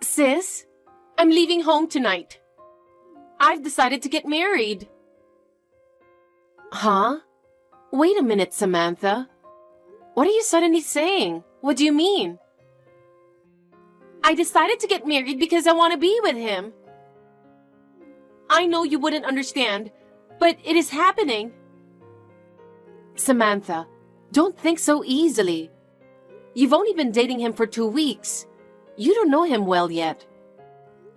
Sis, I'm leaving home tonight. I've decided to get married. Huh? Wait a minute, Samantha. What are you suddenly saying? What do you mean? I decided to get married because I want to be with him. I know you wouldn't understand, but it is happening. Samantha, don't think so easily. You've only been dating him for 2 weeks. You don't know him well yet.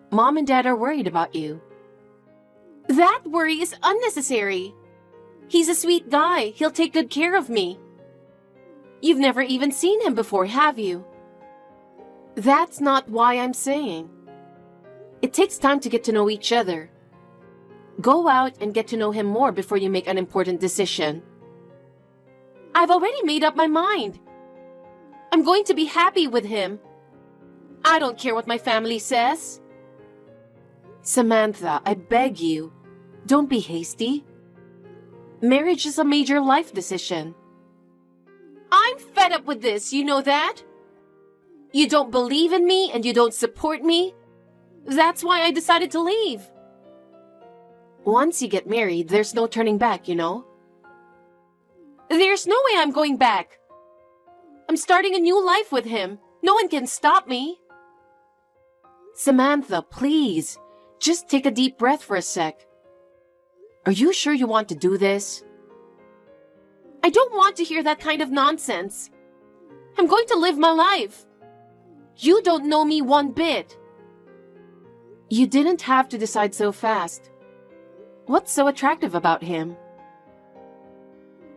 Mom and Dad are worried about you. That worry is unnecessary. He's a sweet guy. He'll take good care of me. You've never even seen him before, have you? That's not why I'm saying. It takes time to get to know each other. Go out and get to know him more before you make an important decision. I've already made up my mind. I'm going to be happy with him. I don't care what my family says. Samantha, I beg you, don't be hasty. Marriage is a major life decision. I'm fed up with this, you know that? You don't believe in me and you don't support me. That's why I decided to leave. Once you get married, there's no turning back, you know? There's no way I'm going back. I'm starting a new life with him. No one can stop me. Samantha, please, just take a deep breath for a sec. Are you sure you want to do this? I don't want to hear that kind of nonsense. I'm going to live my life. You don't know me one bit. You didn't have to decide so fast. What's so attractive about him?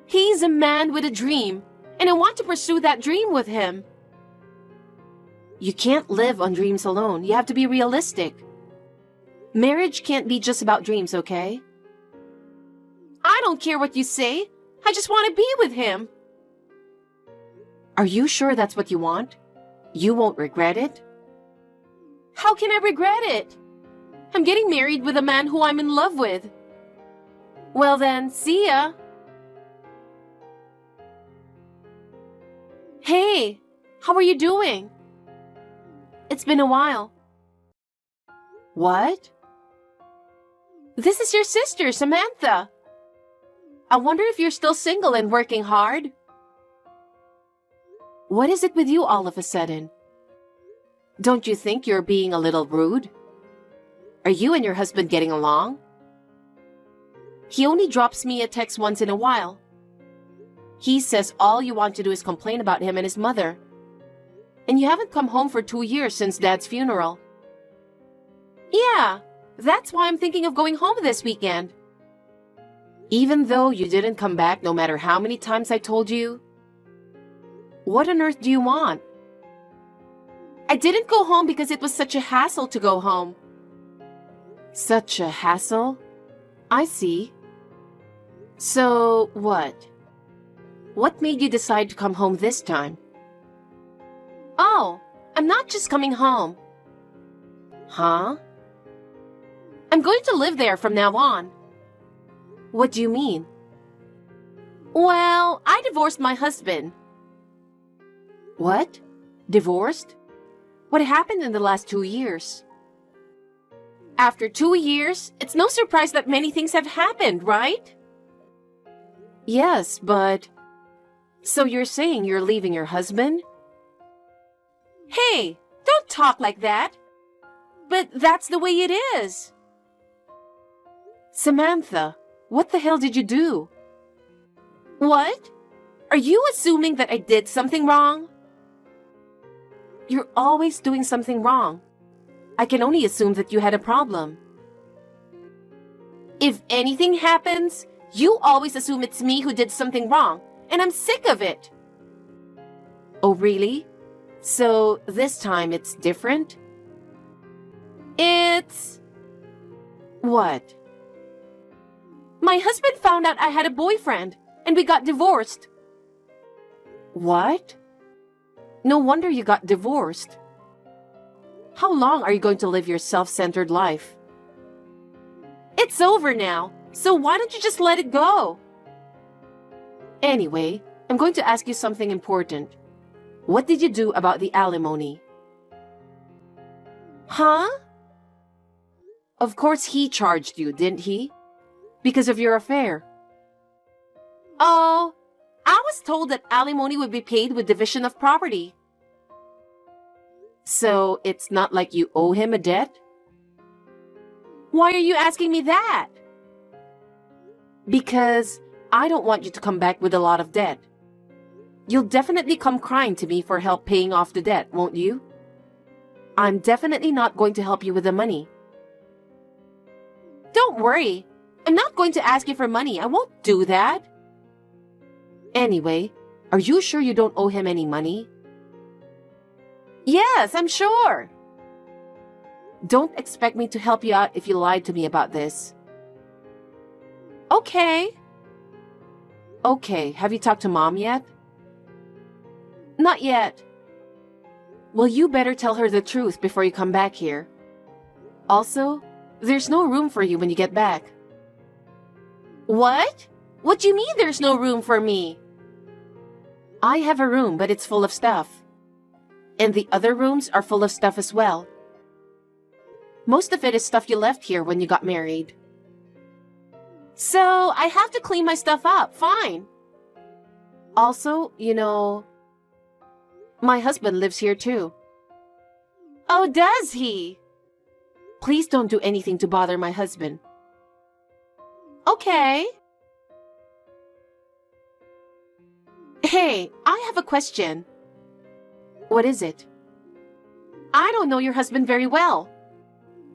He's a man with a dream, and I want to pursue that dream with him. You can't live on dreams alone. You have to be realistic. Marriage can't be just about dreams, okay? I don't care what you say. I just want to be with him. Are you sure that's what you want? You won't regret it? How can I regret it? I'm getting married with a man who I'm in love with. Well then, see ya. Hey, how are you doing? It's been a while. What? This is your sister, Samantha. I wonder if you're still single and working hard. What is it with you all of a sudden? Don't you think you're being a little rude? Are you and your husband getting along? He only drops me a text once in a while. He says all you want to do is complain about him and his mother. And you haven't come home for 2 years since Dad's funeral. Yeah, that's why I'm thinking of going home this weekend. Even though you didn't come back no matter how many times I told you? What on earth do you want? I didn't go home because it was such a hassle to go home. Such a hassle? I see. So, what? What made you decide to come home this time? Oh, I'm not just coming home. Huh? I'm going to live there from now on. What do you mean? Well, I divorced my husband. What? Divorced? What happened in the last 2 years? After 2 years, it's no surprise that many things have happened, right? Yes, but... So you're saying you're leaving your husband? Hey, don't talk like that. But that's the way it is. Samantha, what the hell did you do? What? Are you assuming that I did something wrong? You're always doing something wrong. I can only assume that you had a problem. If anything happens, you always assume it's me who did something wrong, and I'm sick of it. Oh, really? So this time it's different? It's... What? My husband found out I had a boyfriend, and we got divorced. What? No wonder you got divorced. How long are you going to live your self-centered life? It's over now, so why don't you just let it go? Anyway, I'm going to ask you something important. What did you do about the alimony? Huh? Of course he charged you, didn't he? Because of your affair. Oh, I was told that alimony would be paid with division of property. So it's not like you owe him a debt? Why are you asking me that? Because I don't want you to come back with a lot of debt. You'll definitely come crying to me for help paying off the debt, won't you? I'm definitely not going to help you with the money. Don't worry. I'm not going to ask you for money. I won't do that. Anyway, are you sure you don't owe him any money? Yes, I'm sure. Don't expect me to help you out if you lied to me about this. Okay. Okay, have you talked to Mom yet? Not yet. Well, you better tell her the truth before you come back here. Also, there's no room for you when you get back. What? What do you mean there's no room for me? I have a room, but it's full of stuff. And the other rooms are full of stuff as well. Most of it is stuff you left here when you got married. So, I have to clean my stuff up, fine. Also, my husband lives here too. Oh, does he? Please don't do anything to bother my husband. Okay. Hey, I have a question. What is it? I don't know your husband very well.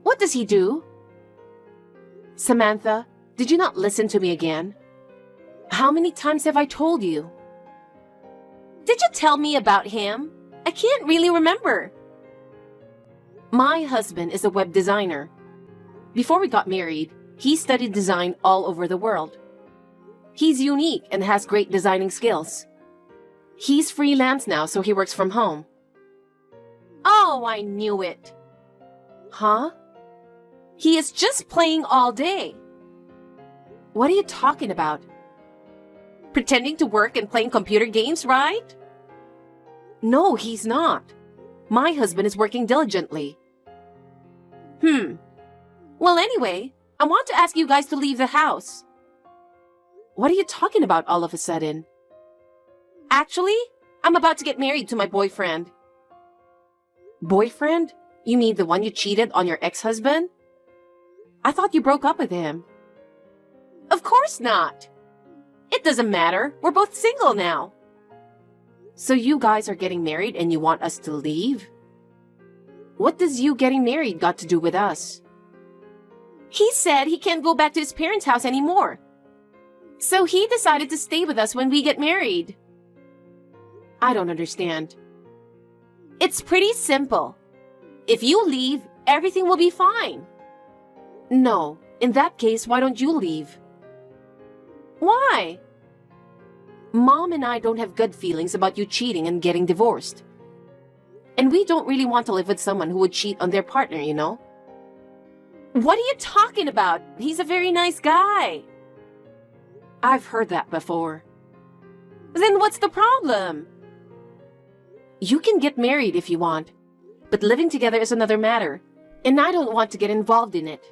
What does he do? Samantha, did you not listen to me again? How many times have I told you? Did you tell me about him? I can't really remember. My husband is a web designer. Before we got married, he studied design all over the world. He's unique and has great designing skills. He's freelance now, so he works from home. Oh, I knew it. Huh? He is just playing all day. What are you talking about? Pretending to work and playing computer games, right? No, he's not. My husband is working diligently. Well, anyway, I want to ask you guys to leave the house. What are you talking about all of a sudden? Actually, I'm about to get married to my boyfriend. Boyfriend? You mean the one you cheated on your ex-husband? I thought you broke up with him. Of course not. It doesn't matter. We're both single now. So you guys are getting married and you want us to leave? What does you getting married got to do with us? He said he can't go back to his parents' house anymore. So he decided to stay with us when we get married. I don't understand. It's pretty simple. If you leave, everything will be fine. No, in that case, why don't you leave? Why? Mom and I don't have good feelings about you cheating and getting divorced. And we don't really want to live with someone who would cheat on their partner, you know? What are you talking about? He's a very nice guy. I've heard that before. Then what's the problem? You can get married if you want, but living together is another matter, and I don't want to get involved in it.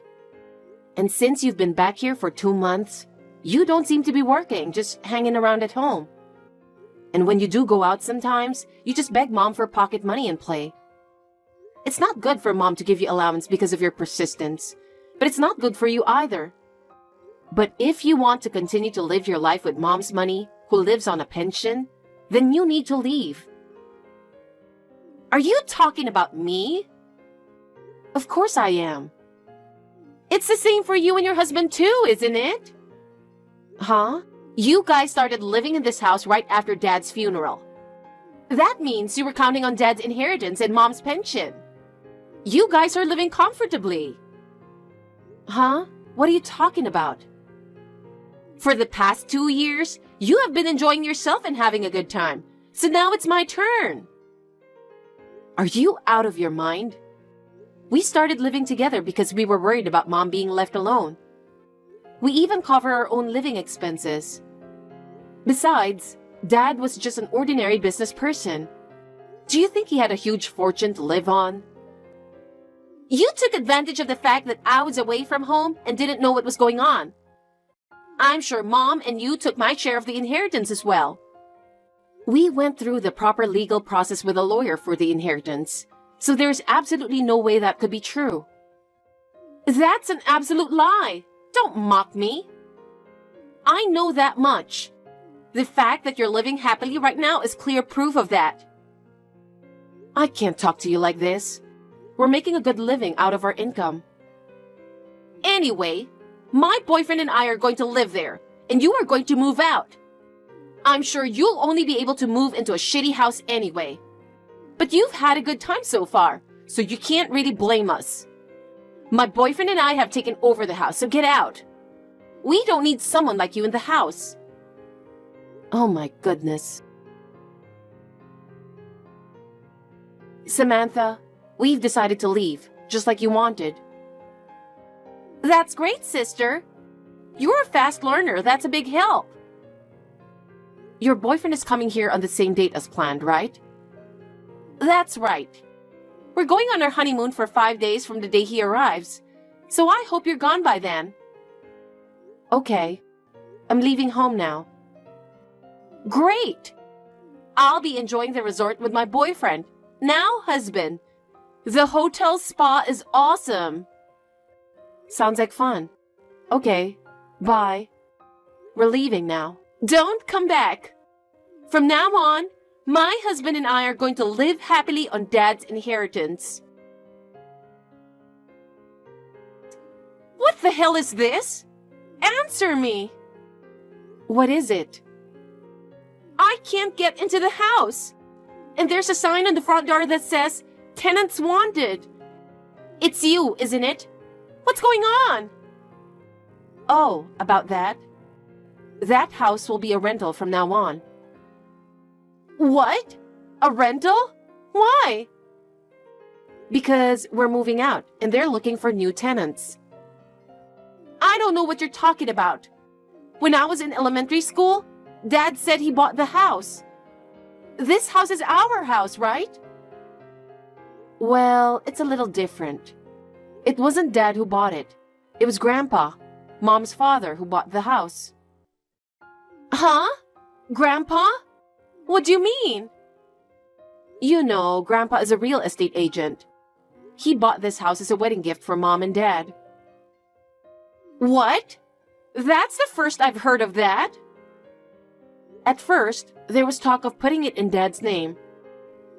And since you've been back here for 2 months, you don't seem to be working, just hanging around at home. And when you do go out sometimes, you just beg Mom for pocket money and play. It's not good for Mom to give you allowance because of your persistence, but it's not good for you either. But if you want to continue to live your life with Mom's money, who lives on a pension, then you need to leave. Are you talking about me? Of course I am. It's the same for you and your husband too, isn't it? Huh? You guys started living in this house right after Dad's funeral. That means you were counting on Dad's inheritance and Mom's pension. You guys are living comfortably. Huh? What are you talking about? For the past 2 years, you have been enjoying yourself and having a good time. So now it's my turn. Are you out of your mind? We started living together because we were worried about Mom being left alone. We even cover our own living expenses. Besides, Dad was just an ordinary business person. Do you think he had a huge fortune to live on? You took advantage of the fact that I was away from home and didn't know what was going on. I'm sure Mom and you took my share of the inheritance as well. We went through the proper legal process with a lawyer for the inheritance, so there's absolutely no way that could be true. That's an absolute lie. Don't mock me. I know that much. The fact that you're living happily right now is clear proof of that. I can't talk to you like this. We're making a good living out of our income. Anyway, my boyfriend and I are going to live there, and you are going to move out. I'm sure you'll only be able to move into a shitty house anyway. But you've had a good time so far, so you can't really blame us. My boyfriend and I have taken over the house, so get out. We don't need someone like you in the house. Oh my goodness. Samantha, we've decided to leave, just like you wanted. That's great, sister. You're a fast learner. That's a big help. Your boyfriend is coming here on the same date as planned, right? That's right. We're going on our honeymoon for 5 days from the day he arrives, so I hope you're gone by then. Okay. I'm leaving home now. Great! I'll be enjoying the resort with my boyfriend, now husband. The hotel spa is awesome. Sounds like fun. Okay, bye. We're leaving now. Don't come back. From now on, my husband and I are going to live happily on Dad's inheritance. What the hell is this? Answer me. What is it? I can't get into the house. And there's a sign on the front door that says, "Tenants wanted." It's you, isn't it? What's going on? Oh, about that? That house will be a rental from now on. What? A rental? Why? Because we're moving out and they're looking for new tenants. I don't know what you're talking about. When I was in elementary school, Dad said he bought the house. This house is our house, right? Well, it's a little different. It wasn't Dad who bought it. It was Grandpa, Mom's father, who bought the house. Huh? Grandpa? What do you mean? You know, Grandpa is a real estate agent. He bought this house as a wedding gift for Mom and Dad. What? That's the first I've heard of that. At first, there was talk of putting it in Dad's name.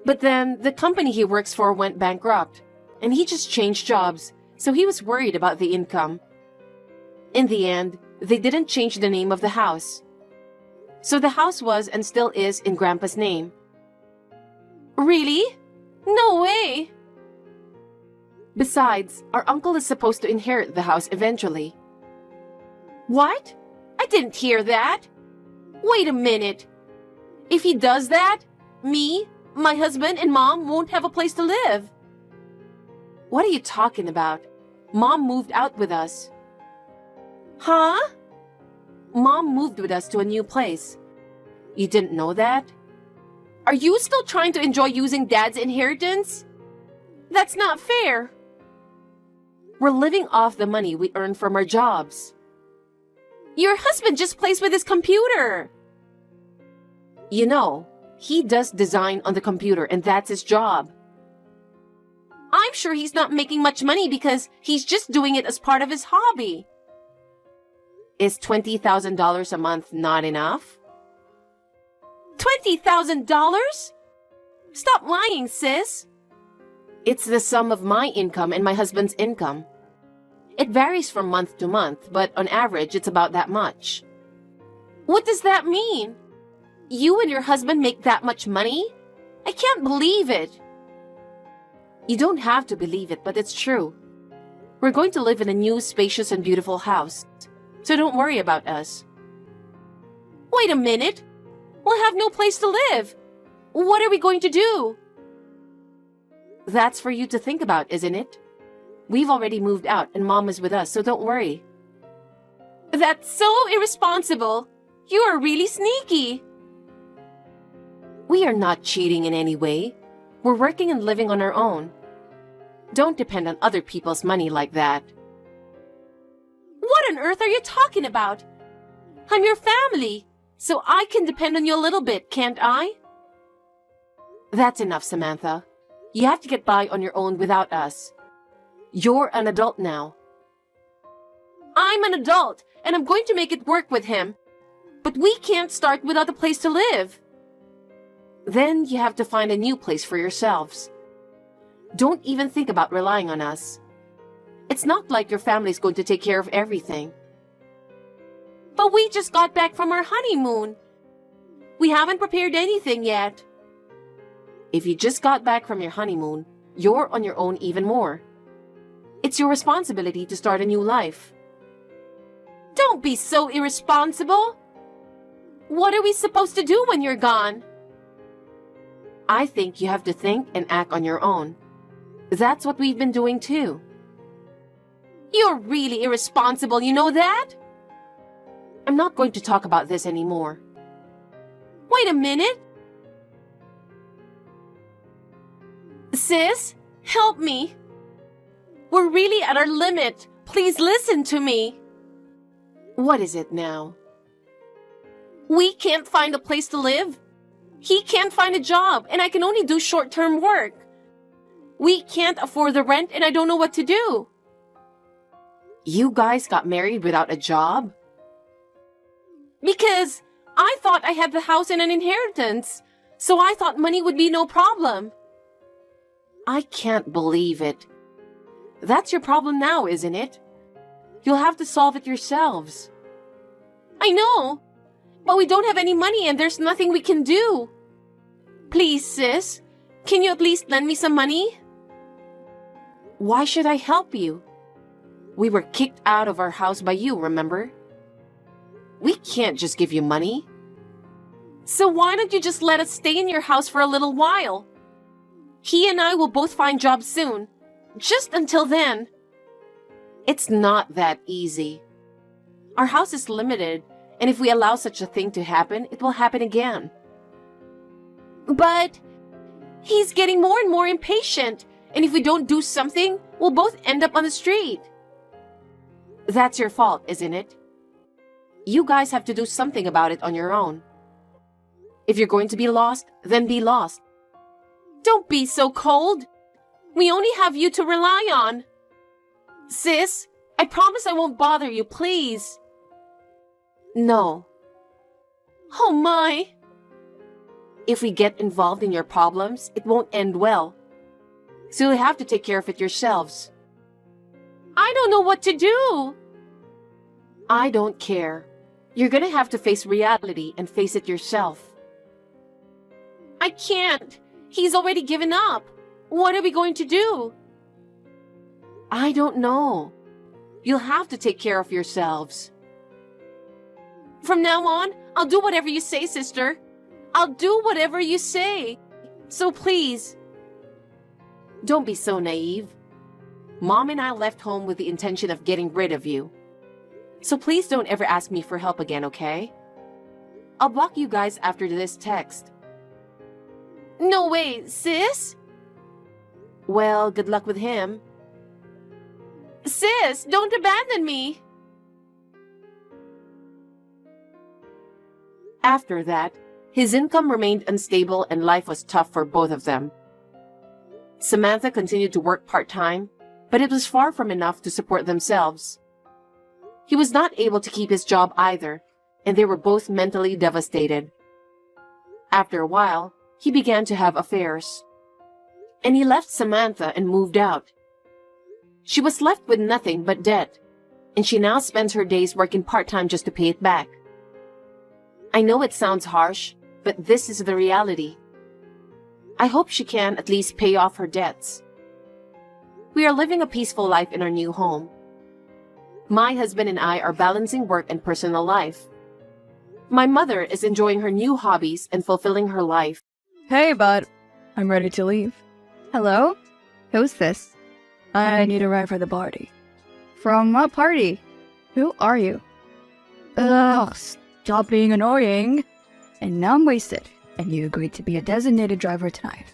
But then, the company he works for went bankrupt, and he just changed jobs, so he was worried about the income. In the end, they didn't change the name of the house. So the house was and still is in Grandpa's name. Really? No way! Besides, our uncle is supposed to inherit the house eventually. What? I didn't hear that. Wait a minute. If he does that, me, my husband, and Mom won't have a place to live. What are you talking about? Mom moved out with us. Huh? Mom moved with us to a new place. You didn't know that? Are you still trying to enjoy using Dad's inheritance? That's not fair. We're living off the money we earn from our jobs. Your husband just plays with his computer. You know, he does design on the computer and that's his job. I'm sure he's not making much money because he's just doing it as part of his hobby. Is $20,000 a month not enough? $20,000? Stop lying, sis. It's the sum of my income and my husband's income. It varies from month to month, but on average, it's about that much. What does that mean? You and your husband make that much money? I can't believe it. You don't have to believe it, but it's true. We're going to live in a new, spacious, and beautiful house, so don't worry about us. Wait a minute. We'll have no place to live. What are we going to do? That's for you to think about, isn't it? We've already moved out and Mom is with us, so don't worry. That's so irresponsible. You are really sneaky. We are not cheating in any way. We're working and living on our own. Don't depend on other people's money like that. What on earth are you talking about? I'm your family, so I can depend on you a little bit, can't I? That's enough, Samantha. You have to get by on your own without us. You're an adult now. I'm an adult, and I'm going to make it work with him. But we can't start without a place to live. Then you have to find a new place for yourselves. Don't even think about relying on us. It's not like your family's going to take care of everything. But we just got back from our honeymoon. We haven't prepared anything yet. If you just got back from your honeymoon, you're on your own even more. It's your responsibility to start a new life. Don't be so irresponsible. What are we supposed to do when you're gone? I think you have to think and act on your own. That's what we've been doing too. You're really irresponsible, you know that? I'm not going to talk about this anymore. Wait a minute. Sis, help me. We're really at our limit. Please listen to me. What is it now? We can't find a place to live. He can't find a job, and I can only do short-term work. We can't afford the rent, and I don't know what to do. You guys got married without a job? Because I thought I had the house and an inheritance, so I thought money would be no problem. I can't believe it. That's your problem now, isn't it? You'll have to solve it yourselves. I know, but we don't have any money and there's nothing we can do. Please, sis, can you at least lend me some money? Why should I help you? We were kicked out of our house by you, remember? We can't just give you money. So why don't you just let us stay in your house for a little while? He and I will both find jobs soon. Just until then. It's not that easy. Our house is limited, and if we allow such a thing to happen, it will happen again. But he's getting more and more impatient, and if we don't do something, we'll both end up on the street. That's your fault, isn't it? You guys have to do something about it on your own. If you're going to be lost, then be lost. Don't be so cold. We only have you to rely on. Sis, I promise I won't bother you, please. No. Oh my. If we get involved in your problems, it won't end well. So you'll have to take care of it yourselves. I don't know what to do. I don't care. You're gonna have to face reality and face it yourself. I can't. He's already given up. What are we going to do? I don't know. You'll have to take care of yourselves. From now on, I'll do whatever you say, sister. I'll do whatever you say. So please. Don't be so naive. Mom and I left home with the intention of getting rid of you. So please don't ever ask me for help again, okay? I'll block you guys after this text. No way, sis? Well, good luck with him. Sis, don't abandon me. After that, his income remained unstable and life was tough for both of them. Samantha continued to work part-time, but it was far from enough to support themselves. He was not able to keep his job either, and they were both mentally devastated. After a while, he began to have affairs. And he left Samantha and moved out. She was left with nothing but debt, and she now spends her days working part-time just to pay it back. I know it sounds harsh, but this is the reality. I hope she can at least pay off her debts. We are living a peaceful life in our new home. My husband and I are balancing work and personal life. My mother is enjoying her new hobbies and fulfilling her life. Hey, bud. I'm ready to leave. Hello? Who's this? I need a ride for the party. From what party? Who are you? Ugh, stop being annoying. And now I'm wasted, and you agreed to be a designated driver tonight.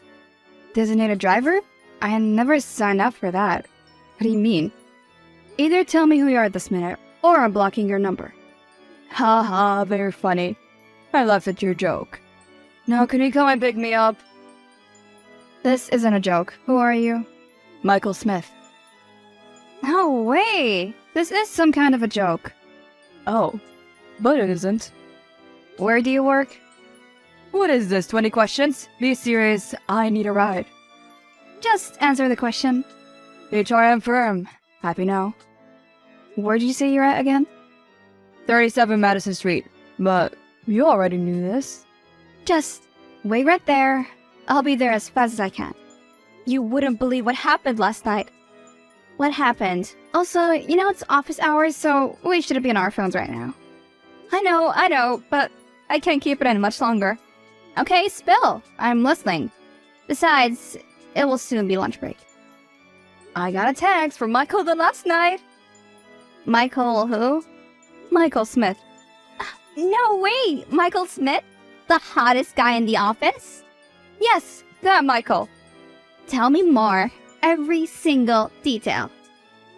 Designated driver? I never signed up for that. What do you mean? Either tell me who you are this minute, or I'm blocking your number. Ha ha, very funny. I laughed at your joke. Now can you come and pick me up? This isn't a joke. Who are you? Michael Smith. No way! This is some kind of a joke. Oh, but it isn't. Where do you work? What is this, 20 questions? Be serious, I need a ride. Just answer the question. HRM firm. Happy now. Where did you say you're at again? 37 Madison Street. But you already knew this. Just wait right there. I'll be there as fast as I can. You wouldn't believe what happened last night. What happened? Also, you know it's office hours, so we should be on our phones right now. I know, but I can't keep it in much longer. Okay, spill. I'm listening. Besides, it will soon be lunch break. I got a text from Michael the last night. Michael who? Michael Smith. No way! Michael Smith? The hottest guy in the office? Yes, that Michael. Tell me more. Every single detail.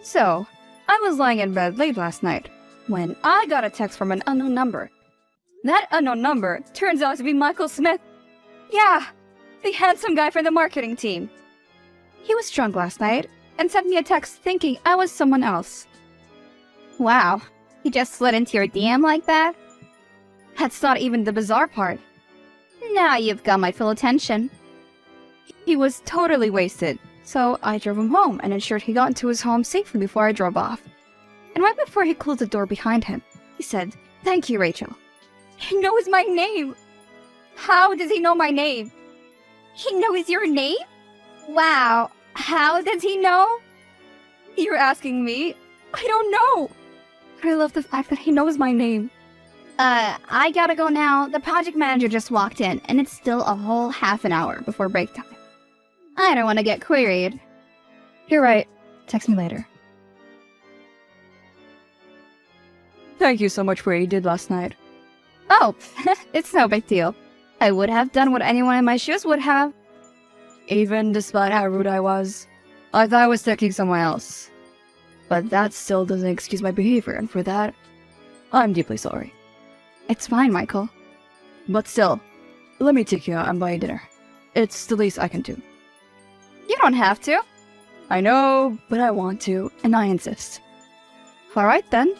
So, I was lying in bed late last night when I got a text from an unknown number. That unknown number turns out to be Michael Smith. Yeah, the handsome guy from the marketing team. He was drunk last night and sent me a text thinking I was someone else. Wow, he just slid into your DM like that? That's not even the bizarre part. Now you've got my full attention. He was totally wasted, so I drove him home and ensured he got into his home safely before I drove off. And right before he closed the door behind him, he said, "Thank you, Rachel." He knows my name! How does he know my name? He knows your name? Wow, how does he know? You're asking me? I don't know! But I love the fact that he knows my name. I gotta go now. The project manager just walked in, and it's still a whole half an hour before break time. I don't want to get queried. You're right. Text me later. Thank you so much for what you did last night. Oh, it's no big deal. I would have done what anyone in my shoes would have. Even despite how rude I was, I thought I was texting someone else. But that still doesn't excuse my behavior, and for that, I'm deeply sorry. It's fine, Michael. But still, let me take you out and buy you dinner. It's the least I can do. You don't have to. I know, but I want to, and I insist. Alright then.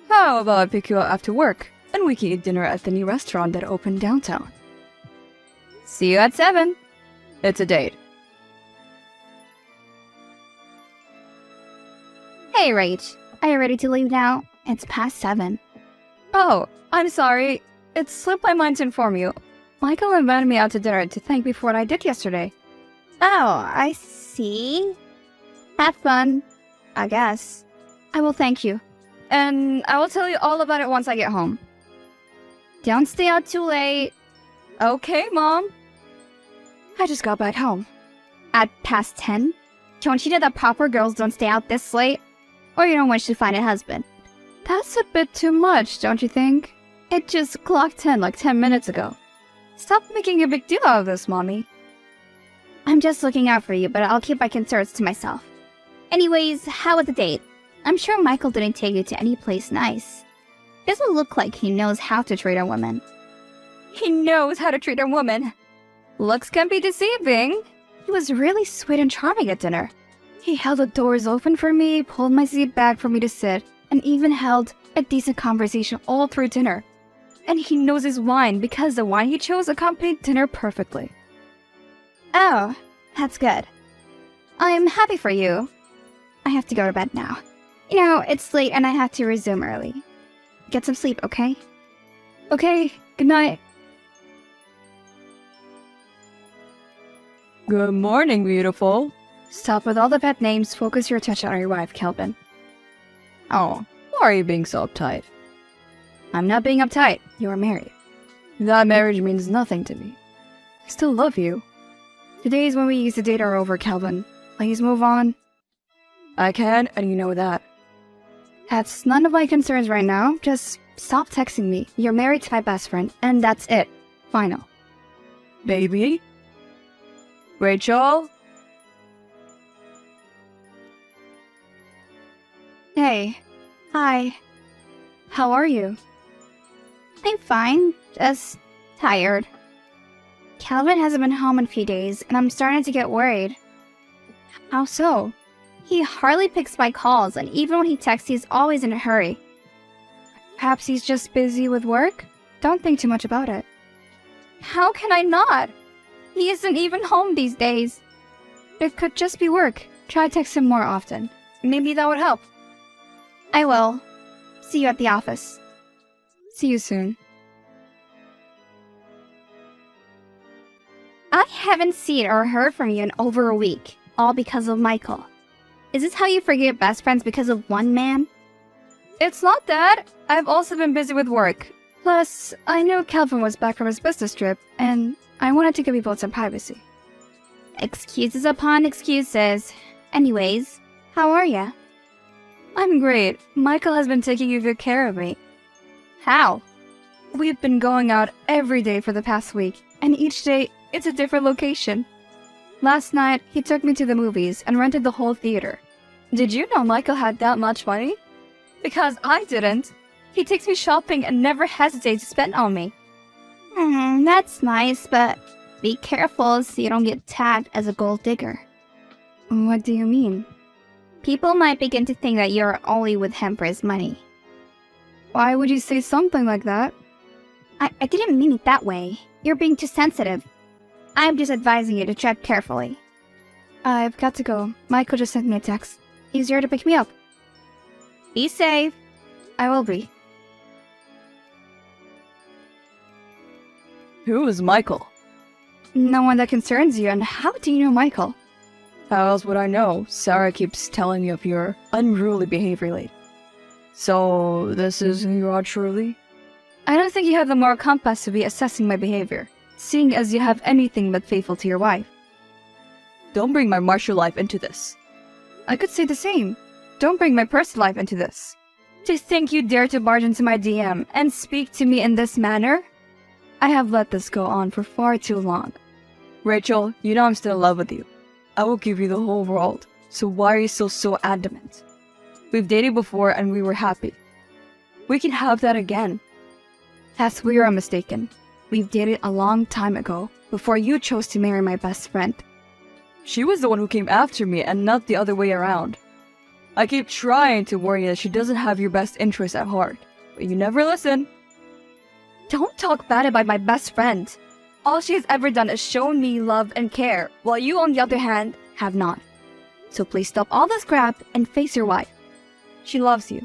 How about I pick you up after work, and we can eat dinner at the new restaurant that opened downtown? See you at 7. It's a date. Hey, Rach. Are you ready to leave now? It's past 7. Oh, I'm sorry. It slipped my mind to inform you. Michael invited me out to dinner to thank me for what I did yesterday. Oh, I see. Have fun, I guess. I will thank you. And I will tell you all about it once I get home. Don't stay out too late. Okay, Mom. I just got back home. At past 10? Don't you know that proper girls don't stay out this late? Or you don't wish to find a husband? That's a bit too much, don't you think? It just clocked 10 like 10 minutes ago. Stop making a big deal out of this, Mommy. I'm just looking out for you, but I'll keep my concerns to myself. Anyways, how was the date? I'm sure Michael didn't take you to any place nice. Doesn't look like he knows how to treat a woman. He knows how to treat a woman. Looks can be deceiving. He was really sweet and charming at dinner. He held the doors open for me, pulled my seat back for me to sit, and even held a decent conversation all through dinner. And he knows his wine because the wine he chose accompanied dinner perfectly. Oh, that's good. I'm happy for you. I have to go to bed now. You know, it's late and I have to resume early. Get some sleep, okay? Okay, good night. Good morning, beautiful. Stop with all the pet names. Focus your attention on your wife, Kelvin. Oh, why are you being so uptight? I'm not being uptight. You are married. That marriage means nothing to me. I still love you. The days when we used to date are over, Kelvin. Please move on. I can, and you know that. That's none of my concerns right now. Just stop texting me. You're married to my best friend, and that's it. Final. Baby? Rachel? Hey. Hi. How are you? I'm fine. Just tired. Calvin hasn't been home in a few days, and I'm starting to get worried. How so? He hardly picks my calls, and even when he texts, he's always in a hurry. Perhaps he's just busy with work? Don't think too much about it. How can I not? He isn't even home these days. It could just be work. Try text him more often. Maybe that would help. I will. See you at the office. See you soon. I haven't seen or heard from you in over a week, all because of Michael. Is this how you forget best friends because of one man? It's not that. I've also been busy with work. Plus, I knew Calvin was back from his business trip, and I wanted to give you both some privacy. Excuses upon excuses. Anyways, how are ya? I'm great. Michael has been taking good care of me. How? We've been going out every day for the past week, and each day it's a different location. Last night, he took me to the movies and rented the whole theater. Did you know Michael had that much money? Because I didn't. He takes me shopping and never hesitates to spend on me. That's nice, but be careful so you don't get tagged as a gold digger. What do you mean? People might begin to think that you're only with him for his money. Why would you say something like that? I didn't mean it that way. You're being too sensitive. I'm just advising you to tread carefully. I've got to go. Michael just sent me a text. He's here to pick me up. Be safe. I will be. Who is Michael? No one that concerns you, and how do you know Michael? How else would I know? Sarah keeps telling me of your unruly behavior lately. So, this is who you are truly? I don't think you have the moral compass to be assessing my behavior, seeing as you have anything but faithful to your wife. Don't bring my martial life into this. I could say the same. Don't bring my personal life into this. To think you dare to barge into my DM and speak to me in this manner? I have let this go on for far too long. Rachel, you know I'm still in love with you. I will give you the whole world, so why are you still so adamant? We've dated before and we were happy. We can have that again. Tess, we are mistaken. We've dated a long time ago, before you chose to marry my best friend. She was the one who came after me and not the other way around. I keep trying to warn you that she doesn't have your best interests at heart, but you never listen. Don't talk bad about my best friend. All she has ever done is show me love and care, while you, on the other hand, have not. So please stop all this crap and face your wife. She loves you.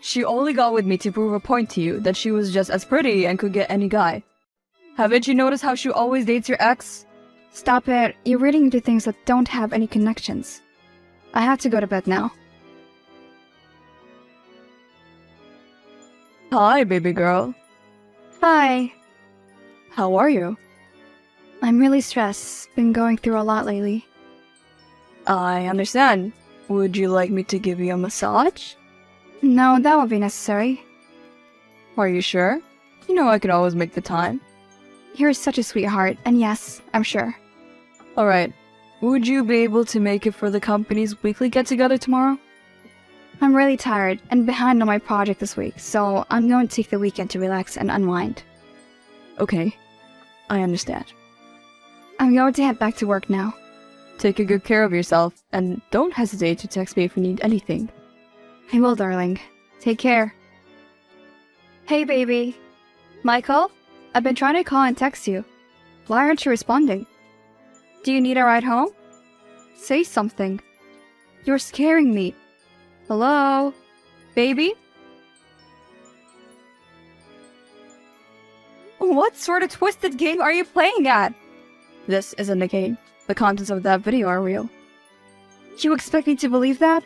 She only got with me to prove a point to you that she was just as pretty and could get any guy. Haven't you noticed how she always dates your ex? Stop it. You're reading into things that don't have any connections. I have to go to bed now. Hi, baby girl. Hi. How are you? I'm really stressed. Been going through a lot lately. I understand. Would you like me to give you a massage? No, that won't be necessary. Are you sure? You know I can always make the time. You're such a sweetheart, and yes, I'm sure. Alright. Would you be able to make it for the company's weekly get-together tomorrow? I'm really tired and behind on my project this week, so I'm going to take the weekend to relax and unwind. Okay. I understand. I'm going to head back to work now. Take a good care of yourself, and don't hesitate to text me if you need anything. I will, darling. Take care. Hey, baby. Michael? I've been trying to call and text you. Why aren't you responding? Do you need a ride home? Say something. You're scaring me. Hello? Baby? What sort of twisted game are you playing at? This isn't a game. The contents of that video are real. You expect me to believe that?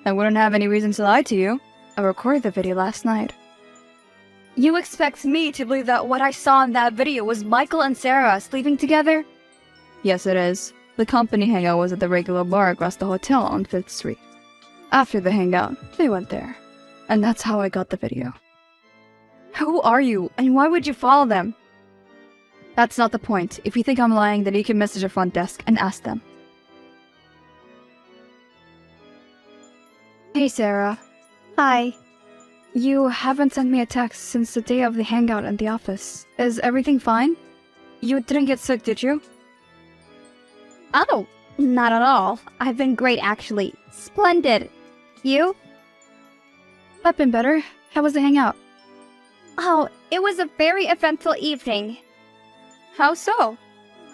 I wouldn't have any reason to lie to you. I recorded the video last night. You expect me to believe that what I saw in that video was Michael and Sarah sleeping together? Yes, it is. The company hangout was at the regular bar across the hotel on 5th Street. After the hangout, they went there. And that's how I got the video. Who are you, and why would you follow them? That's not the point. If you think I'm lying, then you can message the front desk and ask them. Hey, Sarah. Hi. You haven't sent me a text since the day of the hangout in the office. Is everything fine? You didn't get sick, did you? Oh, not at all. I've been great, actually. Splendid. You? I've been better. How was the hangout? Oh, it was a very eventful evening. How so?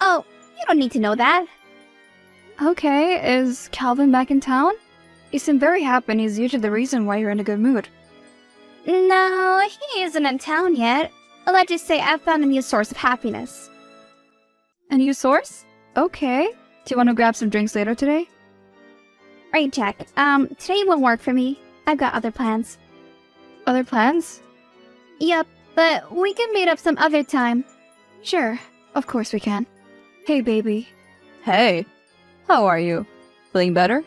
Oh, you don't need to know that. Okay, is Calvin back in town? You seem very happy and he's usually the reason why you're in a good mood. No, he isn't in town yet. Let's just say I've found a new source of happiness. A new source? Okay. Do you want to grab some drinks later today? Right, Jack. Today won't work for me. I've got other plans. Other plans? Yep, but we can meet up some other time. Sure, of course we can. Hey, baby. Hey, how are you? Feeling better?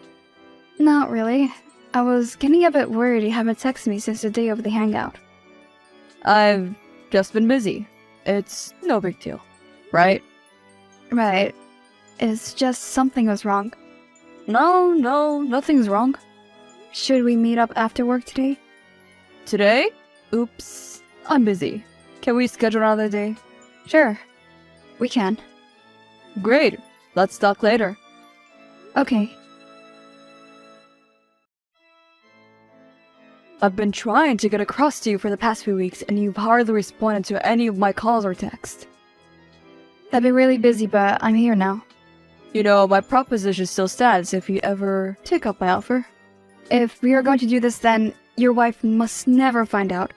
Not really. I was getting a bit worried you haven't texted me since the day of the hangout. I've just been busy. It's no big deal, right? Right. It's just something was wrong. No, nothing's wrong. Should we meet up after work today? Today? Oops, I'm busy. Can we schedule another day? Sure. We can. Great, let's talk later. Okay. I've been trying to get across to you for the past few weeks and you've hardly responded to any of my calls or texts. I've been really busy, but I'm here now. You know, my proposition still stands if you ever take up my offer. If we are going to do this, then your wife must never find out.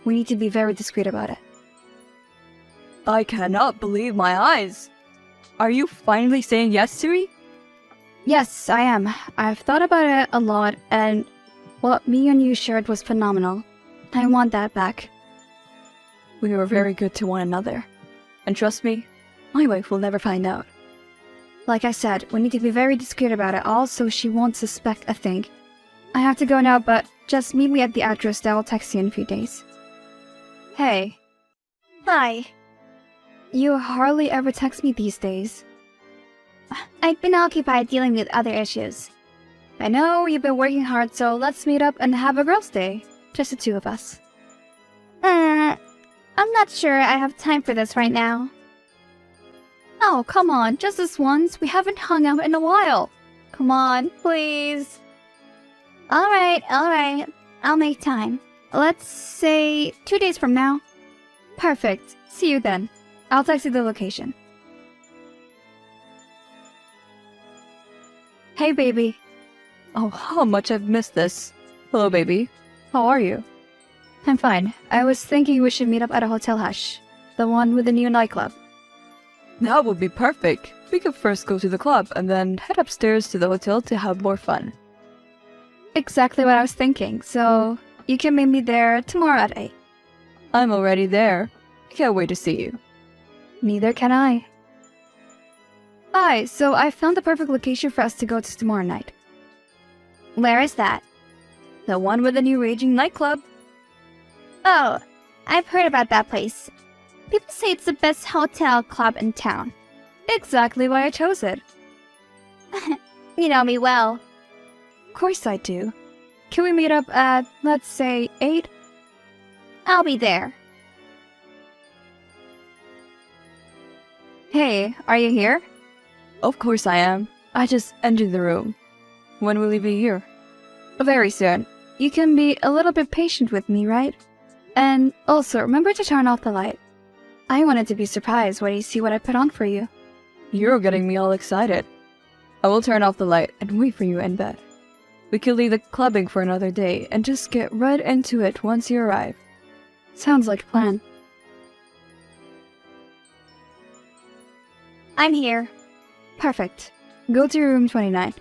We need to be very discreet about it. I cannot believe my eyes. Are you finally saying yes to me? Yes, I am. I've thought about it a lot, and what me and you shared was phenomenal. I want that back. We were very good to one another. And trust me, my wife will never find out. Like I said, we need to be very discreet about it all so she won't suspect a thing. I have to go now, but just meet me at the address that I'll text you in a few days. Hey, Hi. you hardly ever text me these days. I've been occupied dealing with other issues. I know you've been working hard, so let's meet up and have a girls' day. Just the two of us. I'm not sure I have time for this right now. Oh, come on, just this once. We haven't hung out in a while. Come on, please. Alright. I'll make time. Let's say 2 days from now. Perfect. See you then. I'll text you the location. Hey, baby. Oh, how much I've missed this. Hello, baby. How are you? I'm fine. I was thinking we should meet up at a Hotel Hush. The one with the new nightclub. That would be perfect. We could first go to the club and then head upstairs to the hotel to have more fun. Exactly what I was thinking, so you can meet me there tomorrow at 8. I'm already there. I can't wait to see you. Neither can I. Hi, so I found the perfect location for us to go to tomorrow night. Where is that? The one with the new raging nightclub. Oh, I've heard about that place. People say it's the best hotel club in town. Exactly why I chose it. You know me well. Of course I do. Can we meet up at, let's say, 8? I'll be there. Hey, are you here? Of course I am. I just entered the room. When will you be here? Very soon. You can be a little bit patient with me, right? And also, remember to turn off the light. I wanted to be surprised when you see what I put on for you. You're getting me all excited. I will turn off the light and wait for you in bed. We could leave the clubbing for another day and just get right into it once you arrive. Sounds like a plan. I'm here. Perfect. Go to room 29.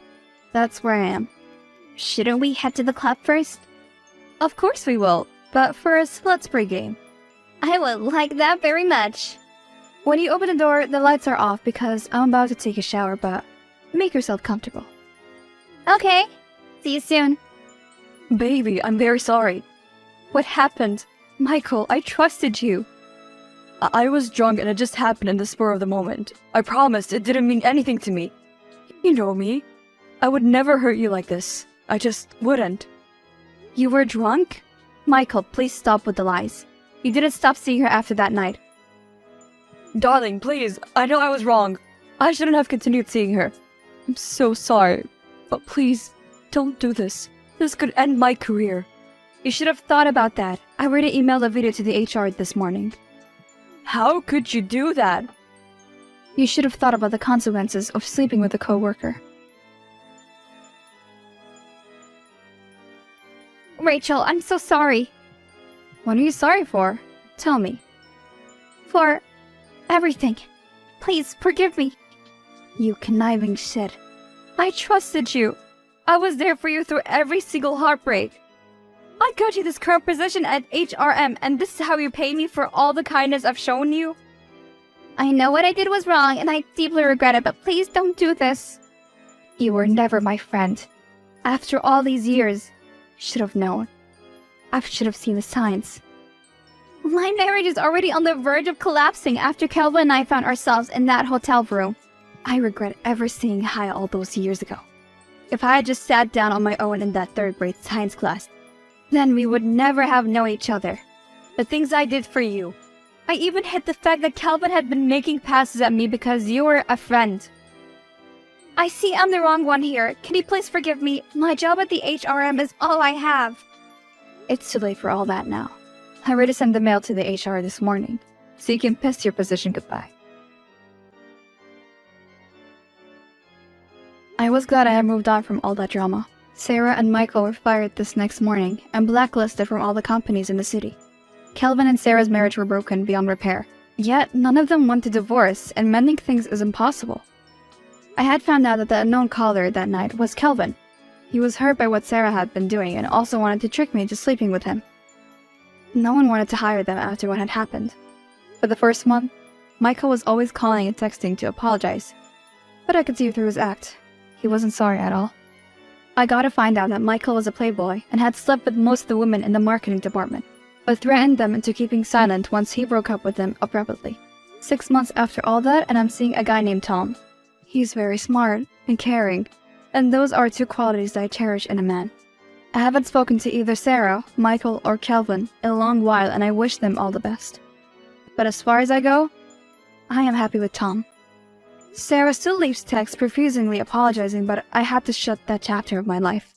That's where I am. Shouldn't we head to the club first? Of course we will, but first, let's pregame. I would like that very much. When you open the door, the lights are off because I'm about to take a shower, but make yourself comfortable. Okay. See you soon. Baby, I'm very sorry. What happened? Michael, I trusted you. I was drunk and it just happened in the spur of the moment. I promised it didn't mean anything to me. You know me. I would never hurt you like this. I just wouldn't. You were drunk? Michael, please stop with the lies. You didn't stop seeing her after that night. Darling, please, I know I was wrong. I shouldn't have continued seeing her. I'm so sorry. But please, don't do this. This could end my career. You should have thought about that. I already emailed a video to the HR this morning. How could you do that? You should have thought about the consequences of sleeping with a coworker. Rachel, I'm so sorry. What are you sorry for? Tell me. For everything. Please, forgive me. You conniving shit. I trusted you. I was there for you through every single heartbreak. I got you this current position at HRM, and this is how you pay me for all the kindness I've shown you? I know what I did was wrong, and I deeply regret it, but please don't do this. You were never my friend. After all these years, I should have known. I should have seen the signs. My marriage is already on the verge of collapsing after Kelvin and I found ourselves in that hotel room. I regret ever saying hi all those years ago. If I had just sat down on my own in that third-grade science class, then we would never have known each other. The things I did for you. I even hid the fact that Kelvin had been making passes at me because you were a friend. I see I'm the wrong one here. Can you please forgive me? My job at the HRM is all I have. It's too late for all that now. I already sent the mail to the HR this morning, so you can piss your position goodbye. I was glad I had moved on from all that drama. Sarah and Michael were fired this next morning and blacklisted from all the companies in the city. Kelvin and Sarah's marriage were broken beyond repair, yet none of them want to divorce, and mending things is impossible. I had found out that the unknown caller that night was Kelvin. He was hurt by what Sarah had been doing and also wanted to trick me into sleeping with him. No one wanted to hire them after what had happened. For the first month, Michael was always calling and texting to apologize, but I could see through his act. He wasn't sorry at all. I got to find out that Michael was a playboy and had slept with most of the women in the marketing department, but threatened them into keeping silent once he broke up with them abruptly. 6 months after all that, and I'm seeing a guy named Tom. He's very smart and caring, and those are two qualities that I cherish in a man. I haven't spoken to either Sarah, Michael, or Kelvin in a long while, and I wish them all the best. But as far as I go, I am happy with Tom. Sarah still leaves texts profusely apologizing, but I had to shut that chapter of my life.